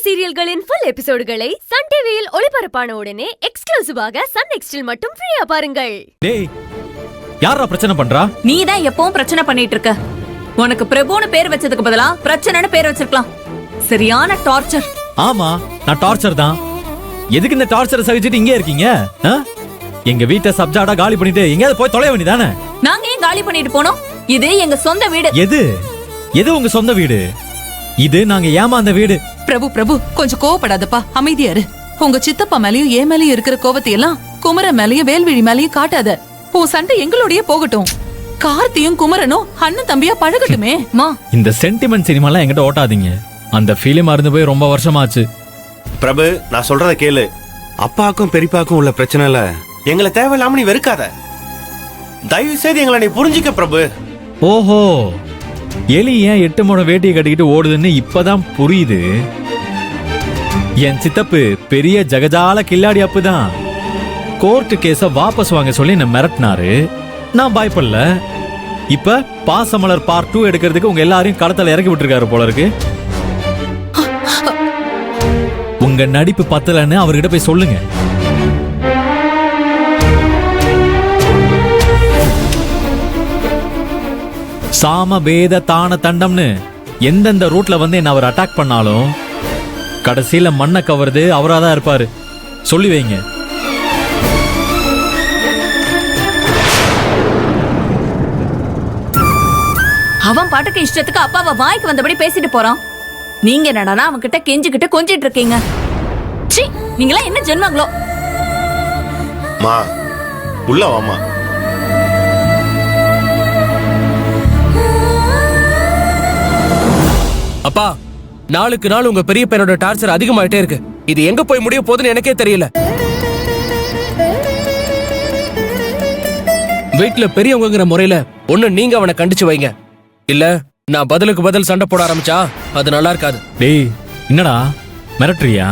சீரியல்களின் full எபிசோடுகளை Sun டிவியில் ஒளிபரப்பான உடனே எக்ஸ்க்ளூசிவாக சன் நெக்ஸ்டில் மட்டும் ஃப்ரீயா பாருங்கள். டேய், யாரா பிரச்சனை பண்றா? நீ தான் எப்பவும் பிரச்சனை பண்ணிட்டு இருக்க. உனக்கு பிரபுன்னு பேர் வச்சதுக்கு பதிலா பிரச்சனைன்னு பேர் வச்சிருக்கலாம். சரியான டார்ச்சர். ஆமா, நான் டார்ச்சர் தான். எதுக்கு இந்த டார்ச்சரை சகிச்சிட்டு இங்கே இருக்கீங்க? எங்க வீட்டை சப்ஜாடா காலி பண்ணிட்டு எங்கயாவது போய் தொலைய வேண்டியதானே? நாங்க ஏன் காலி பண்ணிட்டு போனோம்? இது எங்க சொந்த வீடு. எது உங்க சொந்த வீடு? இது நாங்க ஏமாந்த வீடு. பிரபு கொஞ்சம் கோவப்படாதப்பா, அமைதியா இரு. உங்க சித்தப்பா மேலயும் ஏன் மேலயும் இருக்கிற கோவத்தை எல்லாம் குமர மேலயும் வேல்விழி மேலயும் காட்டாத. உன் சண்டை எங்களோடய போகட்டும். கார்த்தியும் குமரனும் அண்ணன் தம்பியா பழகட்டுமே. இந்த சென்டிமெண்ட் சினிமாலாம் என்கிட்ட ஓட்டாதீங்க. அந்த ஃபீலிங் மறந்து போய் ரொம்ப வருஷமாச்சு. பிரபு, நான் சொல்றத கேளு. அப்பாக்கும் பெரியப்பாக்கும் உள்ள பிரச்சனைல எங்களை தேவையில்லாம நீ வெறுக்காத. தயவு செய்து எங்களை நீ புரிஞ்சுக்க பிரபு. ஓஹோ, எலி ஏன் 8 முழம் வேட்டியை கட்டிக்கிட்டு ஓடுதுன்னு இப்பதான் புரியுது. என் சித்தப்பு பெரிய ஜகஜால கில்லாடி அப்புதான். கோர்ட்டு கேஸ வாபஸ் வாங்க சொல்லி என்ன மிரட்டினாரு. நான் பயப்படல. இப்ப பாசமலர் பார்ட் 2 எடுக்கிறதுக்கு உங்க எல்லாரையும் களத்துல இறக்கி விட்டுருக்காரு போல இருக்கு. உங்க நடிப்பு பத்தலன்னு அவர்கிட்ட போய் சொல்லுங்க. சாம வேத தான தண்டம்னு எந்தெந்த ரூட்ல வந்து என்ன அவர் அட்டாக் பண்ணாலும் கடைசியில மண்ணை கவருது அவராதான் இருப்பாரு. சொல்லி வைங்க. அவன் பாட்டுக்கு இஷ்டத்துக்கு அப்பாவை வாய்க்கு வந்தபடி பேசிட்டு போறான். நீங்க என்னடா அவன் கிட்ட கெஞ்சிக்கிட்டு கொஞ்சிட்டு இருக்கீங்க. நீங்களா என்ன ஜென்மங்களோ? மா, உள்ள வாமா. அப்பா, நாளுக்கு நாள் உங்க பெரிய பையனோட டார்ச்சர் அதிகமாயிட்டே இருக்கு. இது எங்க போய் முடிய போகுதுன்னு எனக்கே தெரியல. வீட்டுல பெரியவங்கிற முறையில ஒண்ணு நீங்க அவனை கண்டிச்சு வைங்க. இல்ல நான் பதிலுக்கு பதில் சண்டை போட ஆரம்பிச்சா அது நல்லா இருக்காது. டேய், என்னடா மிரட்டுறியா?